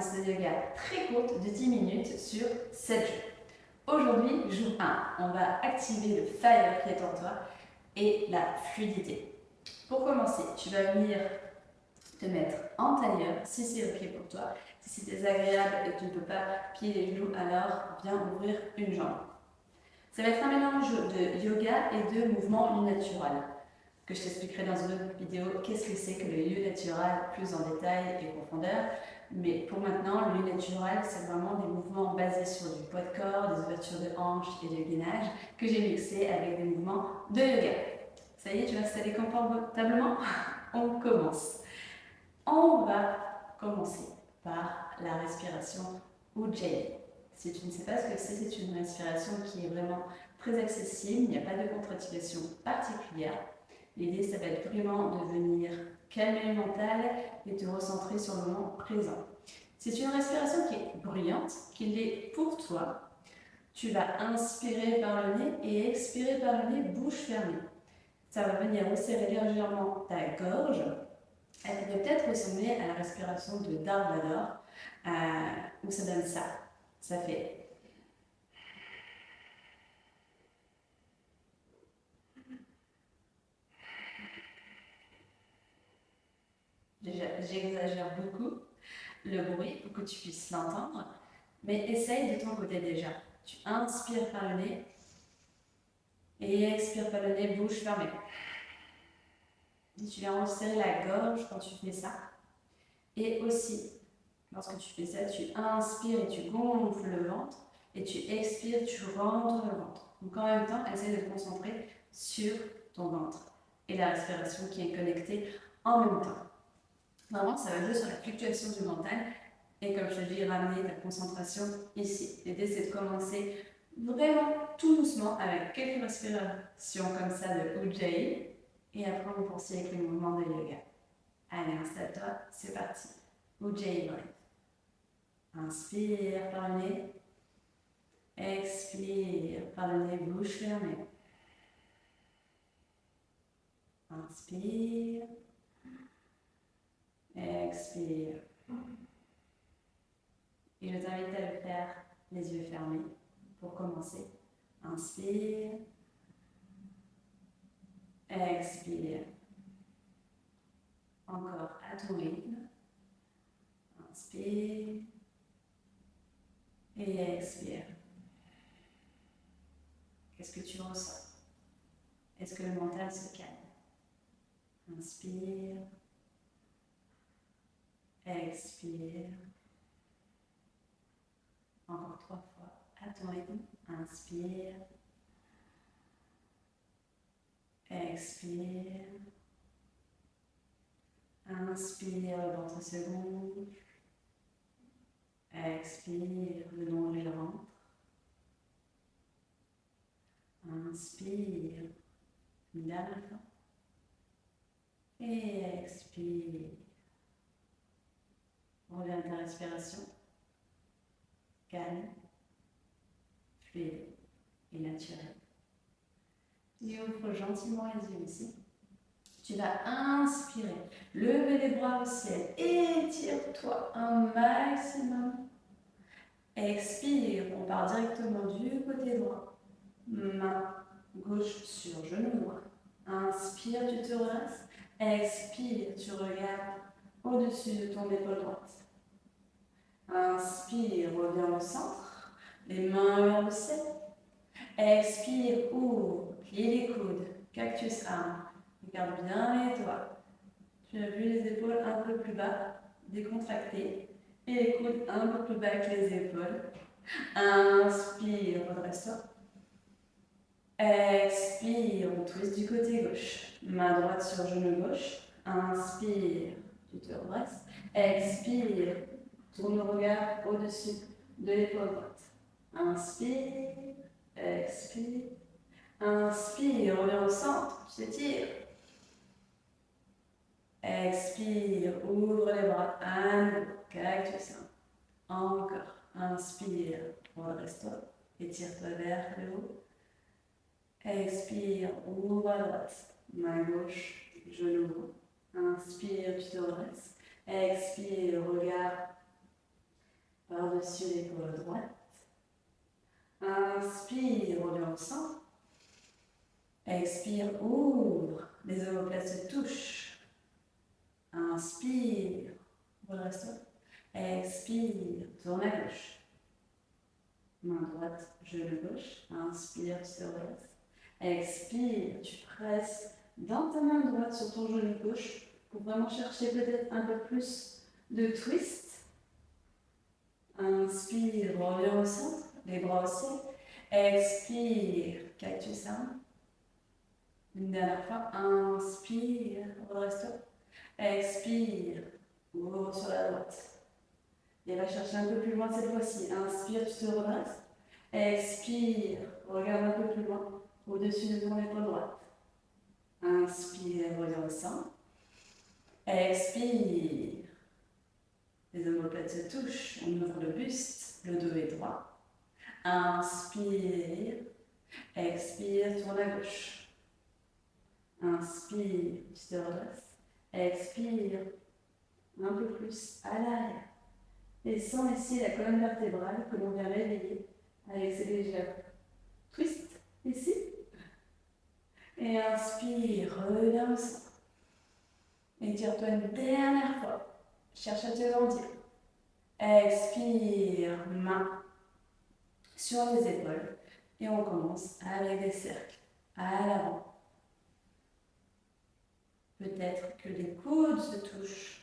séquence de yoga très courte de 10 minutes sur 7 jours. Aujourd'hui, jour 1, on va activer le fire qui est en toi et la fluidité. Pour commencer, tu vas venir te mettre en tailleur, si c'est ok pour toi. Si c'est désagréable et que tu ne peux pas plier les genoux, alors viens ouvrir une jambe. Ça va être un mélange de yoga et de mouvement unatural, que je t'expliquerai dans une autre vidéo qu'est-ce que c'est que le unatural plus en détail et profondeur. Mais pour maintenant, le unatural, c'est vraiment des mouvements basés sur du poids de corps, des ouvertures de hanches et de gainage que j'ai mixés avec des mouvements de yoga. Ça y est, tu vas installer confortablement? On commence. On va commencer par la respiration Ujjayi. Si tu ne sais pas ce que c'est une respiration qui est vraiment très accessible, il n'y a pas de contre-indication particulière. L'idée, ça va être vraiment de venir calmer le mental et te recentrer sur le moment présent. C'est une respiration qui est bruyante, qui l'est pour toi. Tu vas inspirer par le nez et expirer par le nez, bouche fermée. Ça va venir resserrer légèrement ta gorge. Elle peut peut-être ressembler à la respiration de Darth Vader, où ça donne ça. Ça fait. J'exagère beaucoup le bruit pour que tu puisses l'entendre, mais essaye de ton côté déjà. Tu inspires par le nez et expires par le nez, bouche fermée. Et tu viens resserrer la gorge quand tu fais ça. Et aussi, lorsque tu fais ça, tu inspires et tu gonfles le ventre. Et tu expires, tu rentres le ventre. Donc en même temps, essaye de te concentrer sur ton ventre et la respiration qui est connectée en même temps. Vraiment, ça va jouer sur la fluctuation du mental. Et comme je te dis, ramener ta concentration ici. L'idée, c'est de commencer vraiment tout doucement avec quelques respirations comme ça de Ujjayi. Et après, on poursuit avec les mouvements de yoga. Allez, installe-toi, c'est parti. Ujjayi breath. Inspire par le nez. Expire par le nez, bouche fermée. Inspire. Expire. Et je t'invite à le faire les yeux fermés pour commencer. Inspire. Expire. Encore à ton rythme. Inspire. Et expire. Qu'est-ce que tu ressens? Est-ce que le mental se calme? Inspire. Expire. Encore 3 fois à ton rythme. Inspire. Expire. Inspire, le ventre se gonfle. Expire, le nombril rentre. Inspire, une dernière fois. Et expire. Reviens à ta respiration. Calme, fluide et naturelle. Et ouvre gentiment les yeux ici. Tu vas inspirer, lever les bras au ciel, étire-toi un maximum. Expire, on part directement du côté droit. Main gauche sur genou droit. Inspire, tu te redresses. Expire, tu regardes au-dessus de ton épaule droite. Inspire, reviens au centre. Les mains vers le ciel. Expire, ouvre, plie les coudes. Cactus arm. Regarde bien les doigts. Tu as vu les épaules un peu plus bas, décontractées. Et les coudes un peu plus bas que les épaules. Inspire, redresse-toi. Expire, on twist du côté gauche. Main droite sur genou gauche. Inspire, tu te redresses. Expire, tourne le regard au-dessus de l'épaule droite. Inspire, expire. Inspire, reviens au centre, tu t'étires. Expire, ouvre les bras à nouveau, cactus. Encore, inspire, redresse-toi, étire-toi vers le haut. Expire, ouvre à droite, main gauche, genou. Inspire, tu te redresses. Expire, regard sur l'épaule droite. Inspire, reviens au centre. Expire, ouvre. Les omoplates se touchent. Inspire, redresse-toi. Expire, tourne à gauche. Main droite, genou gauche. Inspire, tu te redresses. Expire, tu presses dans ta main droite sur ton genou gauche pour vraiment chercher peut-être un peu plus de twist. Inspire, reviens au centre, les bras au ciel. Expire, cactus arm. Une dernière fois, inspire, redresse-toi. Expire, ouvre sur la droite. Et va chercher un peu plus loin cette fois-ci. Inspire, tu te redresses. Expire, regarde un peu plus loin, au-dessus de ton épaule droite. Inspire, reviens au centre. Expire. Les omoplates se touchent, on ouvre le buste, le dos est droit. Inspire. Expire, tourne à gauche. Inspire, tu te redresses. Expire, un peu plus à l'arrière. Et sens ici la colonne vertébrale que l'on vient réveiller avec ces légers twists ici. Et inspire, reviens au centre. Étire-toi une dernière fois. Cherche à te grandir. Expire, main sur les épaules. Et on commence avec des cercles à l'avant. Peut-être que les coudes se touchent.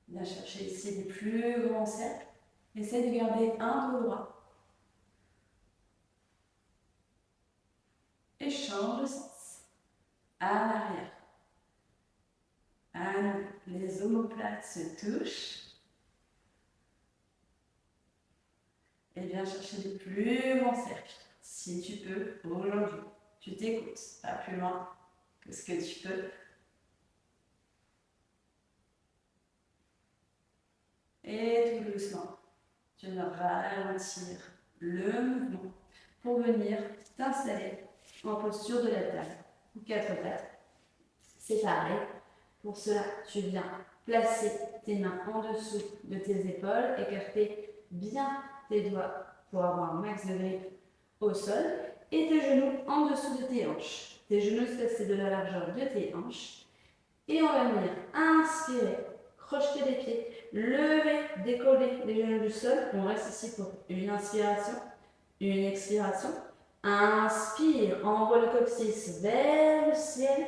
Viens chercher ici des plus grands cercles. Essaie de garder un dos droit. Et change de sens. À l'arrière. À nouveau, les omoplates se touchent. Et viens chercher des plus grands cercles. Si tu peux, aujourd'hui, tu t'écoutes. Pas plus loin que ce que tu peux. Et tout doucement, tu vas ralentir le mouvement pour venir t'installer en posture de la table ou quatre pattes. C'est pareil. Pour cela, tu viens placer tes mains en dessous de tes épaules, écarter bien tes doigts pour avoir un max de grip au sol et tes genoux en dessous de tes hanches. Tes genoux spacés de la largeur de tes hanches. Et on va venir inspirer, crocheter les pieds, lever, décoller les genoux du sol. On reste ici pour une inspiration, une expiration. Inspire, envoie le coccyx vers le ciel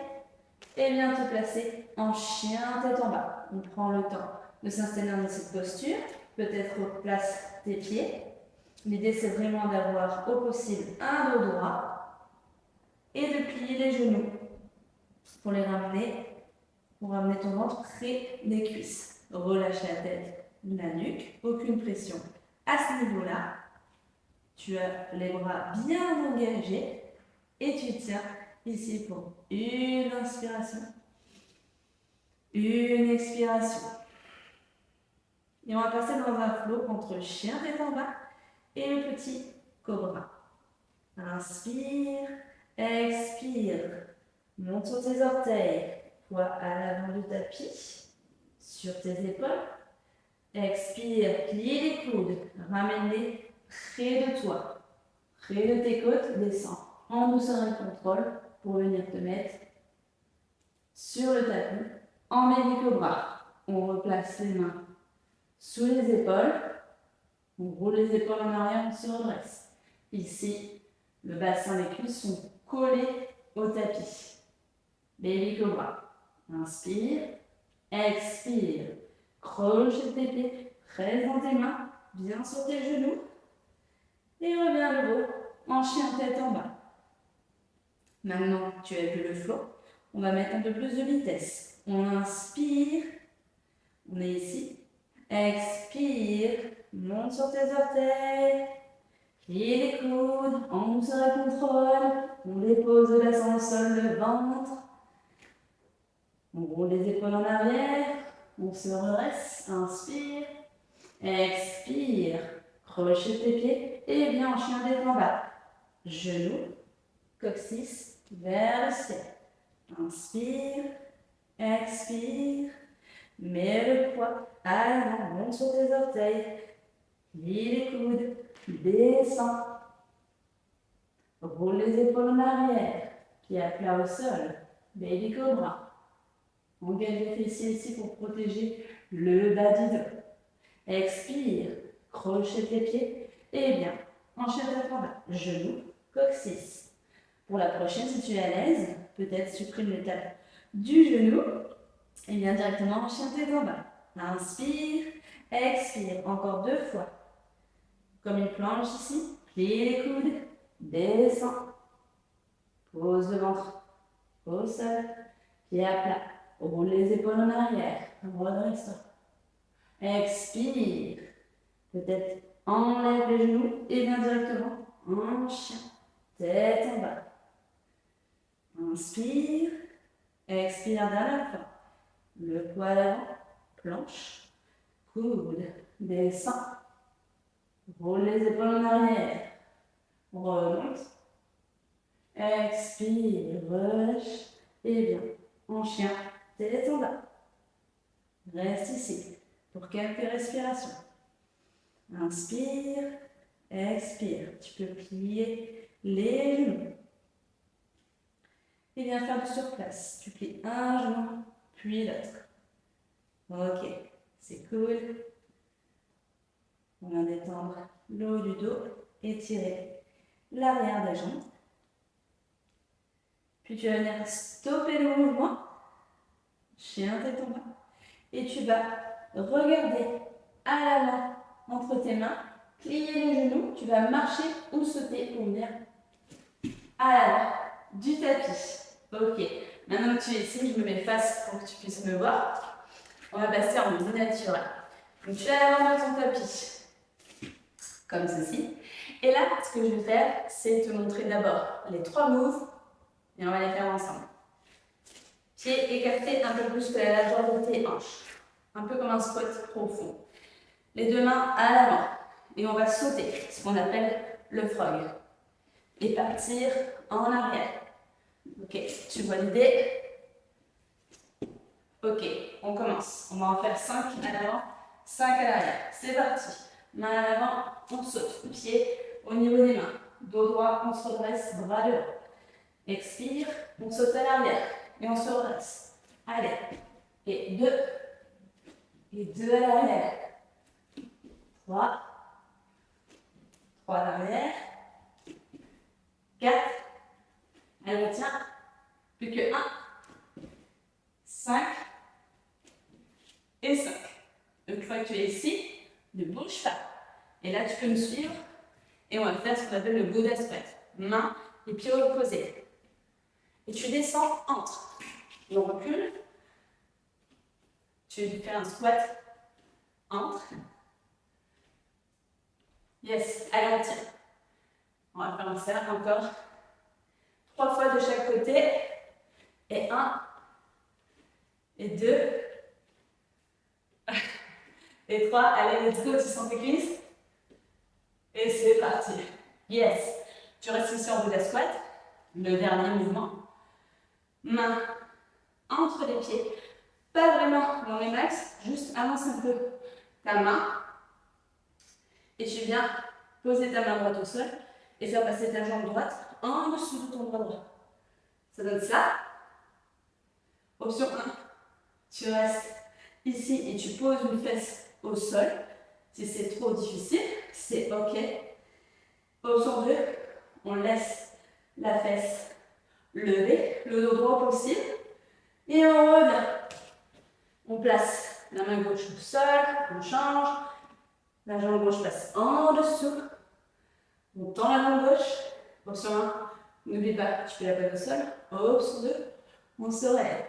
et viens te placer en chien tête en bas. On prend le temps de s'installer dans cette posture. Peut-être place tes pieds. L'idée c'est vraiment d'avoir au possible un dos droit et de plier les genoux pour les ramener. Pour ramener ton ventre près des cuisses. Relâche la tête, la nuque, aucune pression. À ce niveau-là, tu as les bras bien engagés et tu tiens ici pour une inspiration, une expiration. Et on va passer dans un flow entre chien tête en bas et le petit cobra. Inspire, expire, monte sur tes orteils. Poids à l'avant du tapis, sur tes épaules. Expire, plie les coudes, ramène-les près de toi, près de tes côtes, descends en douceur et contrôle pour venir te mettre sur le tapis en baby cobra. On replace les mains sous les épaules, on roule les épaules en arrière, on se redresse. Ici, le bassin, les cuisses sont collés au tapis. Baby cobra. Inspire, expire, crochet tes pieds, presse dans tes mains, viens sur tes genoux et reviens le haut en chien tête en bas. Maintenant, tu as vu le flow, on va mettre un peu plus de vitesse. On inspire, on est ici, expire, monte sur tes orteils, plie les coudes, en douceur et contrôle, on dépose le bassin au sol, le ventre. On roule les épaules en arrière, on se redresse, inspire, expire, crochet tes pieds et viens en chien tête en bas. Genoux, coccyx vers le ciel. Inspire, expire, Mets le poids à l'avant, monte sur tes orteils. Plie les coudes, descends. Roule les épaules en arrière, pied à plat au sol, baby cobra. Engage les fessiers ici pour protéger le bas du dos. Expire, crochet les pieds et bien, enchaîne ta bas, genou, coccyx. Pour la prochaine, si tu es à l'aise, peut-être supprime l'étape du genou et viens directement enchaîner tes bas. Inspire, expire, encore 2 fois. Comme une planche ici, plie les coudes, descends. Pose le ventre au sol, pied à plat. Roule les épaules en arrière, redresse-toi. Expire. Peut-être enlève les genoux et viens directement en chien. Tête en bas. Inspire. Expire, dernière fois. Le poids à l'avant, planche, coude, descend. Roule les épaules en arrière. Remonte. Expire, relâche et viens en chien, tête en bas. Reste ici pour quelques respirations. Inspire, expire. Tu peux plier les genoux. Et viens faire du surplace. Tu plies un genou, puis l'autre. Ok, c'est cool. On va détendre le haut du dos, étirer l'arrière des jambes. Puis tu vas venir stopper le mouvement. Chien tête en bas. Et tu vas regarder à l'avant entre tes mains, plier les genoux. Tu vas marcher ou sauter pour venir à l'avant du tapis. Ok, maintenant que tu es ici, je me mets face pour que tu puisses me voir. On va passer en vie naturelle. Donc tu es à l'avant de ton tapis, comme ceci. Et là, ce que je vais faire, c'est te montrer d'abord les 3 moves et on va les faire ensemble. Pieds écartés un peu plus que la largeur de tes hanches. Un peu comme un squat profond. Les 2 mains à l'avant. Et on va sauter, ce qu'on appelle le frog. Et partir en arrière. Ok, tu vois l'idée? Ok, on commence. On va en faire 5 à l'avant, 5 à l'arrière. C'est parti. Main à l'avant, on saute. Pied au niveau des mains. Dos droit, on se redresse, bras devant. Expire, on saute à l'arrière. Et on se redresse. Allez. Et 2. Et 2 à l'arrière. 3. 3 à l'arrière. 4. Allez, on tient. Plus que 1. 5. Et 5. Une fois que tu es ici, ne bouge pas. Et là, tu peux me suivre. Et on va faire ce qu'on appelle le Buddha squat. Main et pieds opposés. Et tu descends, entre. On recule. Tu fais un squat, entre. Yes, allez, on tient. On va faire un cercle encore. 3 fois de chaque côté. Et 1. Et 2. Et 3. Allez, let's go, tu sens tes cuisses. Et c'est parti. Yes. Tu restes ici en Buddha squat. Le dernier mouvement. Main entre les pieds. Pas vraiment dans les max, juste avance un peu ta main. Et tu viens poser ta main droite au sol et faire passer ta jambe droite en dessous de ton bras droit. Ça donne ça. Option 1. Tu restes ici et tu poses une fesse au sol. Si c'est trop difficile, c'est ok. Option 2. On laisse la fesse levée, le dos droit possible. Et on revient. On place la main gauche au sol, on change. La jambe gauche passe en dessous. On tend la jambe gauche. Option 1, n'oublie pas, tu fais la patte au sol. Option 2, on se relève.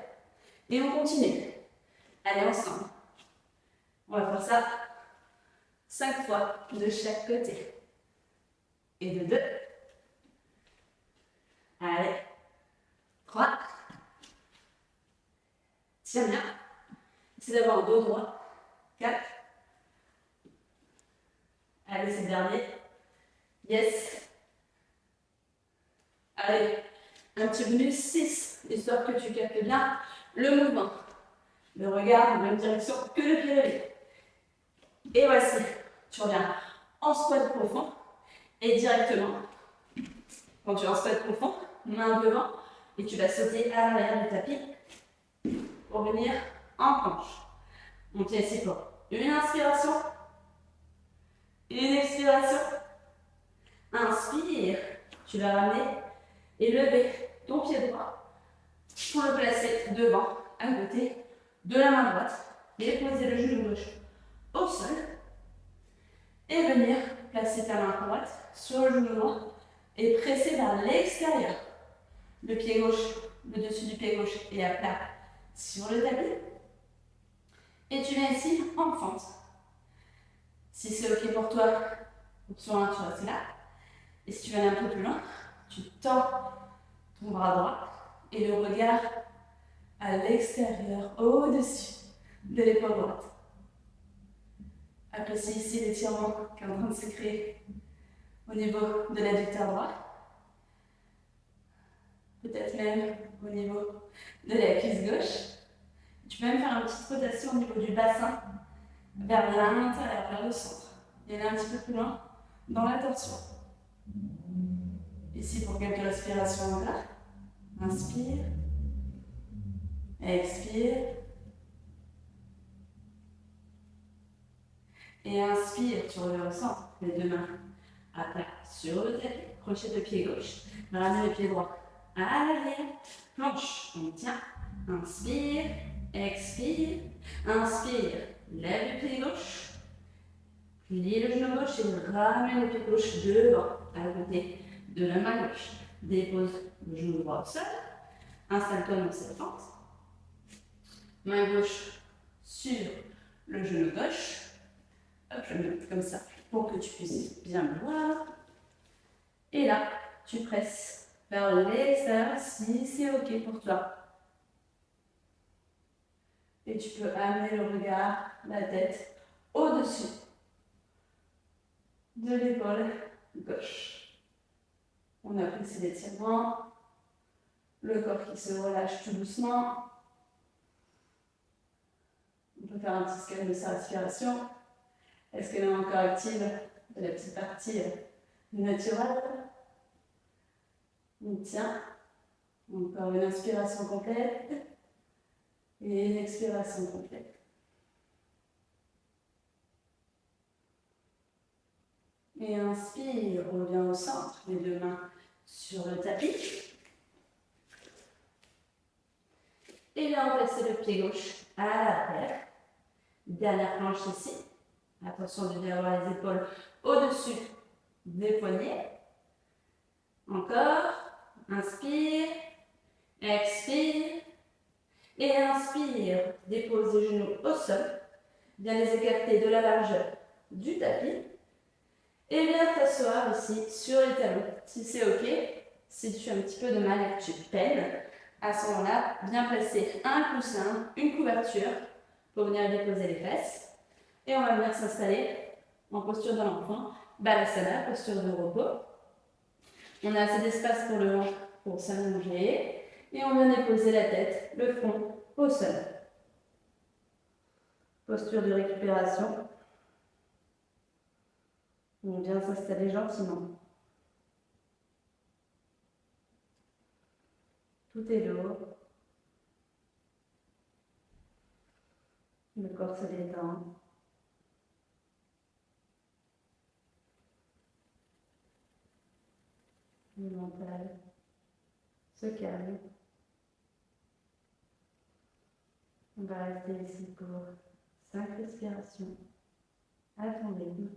Et on continue. Allez, ensemble. On va faire ça 5 fois de chaque côté. Et de 2. Allez. 3. Tiens bien. C'est d'avoir un dos droit. 4. Allez, c'est le dernier. Yes. Allez, un petit bonus 6, histoire que tu captes bien le mouvement. Le regard dans la même direction que le pied levé. Et voici, tu reviens en squat profond et directement, quand tu es en squat profond, main devant, et tu vas sauter à l'arrière du tapis pour venir en planche. On tient ici pour une inspiration, une expiration. Inspire, tu vas ramener et lever ton pied droit pour le placer devant, à côté de la main droite, et poser le genou gauche au sol, et venir placer ta main droite sur le genou droit et presser vers l'extérieur. Le pied gauche, le dessus du pied gauche est à plat sur le tapis. Et tu viens ici en fente. Si c'est OK pour toi, option 1, tu restes là. Et si tu veux aller un peu plus loin, tu tends ton bras droit et le regard à l'extérieur, au-dessus de l'épaule droite. Apprécie ici l'étirement qui est en train de se créer au niveau de l'adducteur droit. Peut-être même au niveau de la cuisse gauche. Tu peux même faire une petite rotation au niveau du bassin vers l'intérieur, vers le centre. Et aller un petit peu plus loin dans la torsion. Ici pour quelques respirations là. Inspire. Expire. Et inspire, tu reviens au centre. Les deux mains à plat sur le tapis. Crochet de pied gauche. Ramenez le pied droit à l'arrière. Planche. On tient. Inspire. Expire. Inspire. Lève le pied gauche. Plie le genou gauche et ramène le pied gauche devant, à côté de la main gauche. Dépose le genou droit au sol. Installe-toi dans cette fente. Main gauche sur le genou gauche. Hop, je me mets comme ça pour que tu puisses bien me voir. Et là, tu presses vers l'extérieur si c'est OK pour toi. Et tu peux amener le regard, la tête au-dessus de l'épaule gauche. On apprécie l'étirement, le corps qui se relâche tout doucement. On peut faire un petit scan de sa respiration. Est-ce qu'elle est encore active de la petite partie naturelle? On tient. Encore une inspiration complète et une expiration complète. Et inspire, revient au centre, les deux mains sur le tapis. Et là, on place le pied gauche à l'arrière. Dernière planche ici. Attention de bien avoir les épaules au-dessus des poignets. Encore. Inspire. Expire. Et inspire. Dépose les genoux au sol. Bien les écarter de la largeur du tapis. Et viens t'asseoir ici sur les talons. Si c'est OK, si tu as un petit peu de mal et que tu peines, à ce moment-là, viens placer un coussin, une couverture pour venir déposer les fesses. Et on va venir s'installer en posture de l'enfant, Balasana, posture de repos. On a assez d'espace pour le ventre pour s'allonger. Et on vient déposer la tête, le front au sol. Posture de récupération. On vient s'installer gentiment. Tout est lourd. Le corps se détend. Le mental se calme. On va rester ici pour 5 respirations à ton rythme.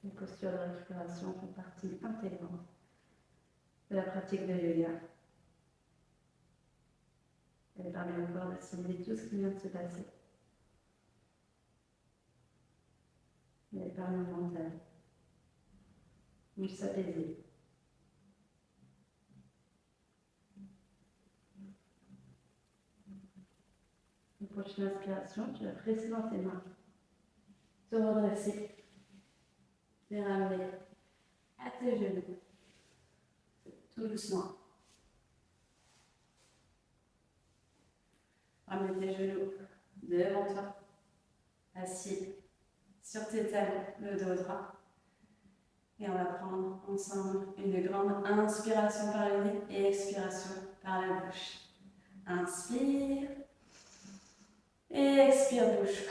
Les postures de récupération font partie intégrante de la pratique de yoga. Elle permet au corps d'assimiler tout ce qui vient de se passer. Elle permet au mental de s'apaiser. Une prochaine inspiration, tu vas presser dans tes mains, te redresser, te ramener à tes genoux, tout doucement. Ramène tes genoux devant toi, assis sur tes talons, le dos droit. Et on va prendre ensemble une grande inspiration par le nez et expiration par la bouche. Inspire et expire bouche.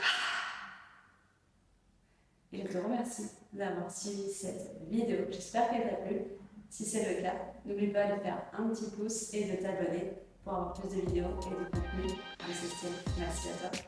Et je te remercie d'avoir suivi cette vidéo. J'espère qu'elle t'a plu. Si c'est le cas, n'oublie pas de faire un petit pouce et de t'abonner pour avoir plus de vidéos et de contenu comme ceci. Merci à toi.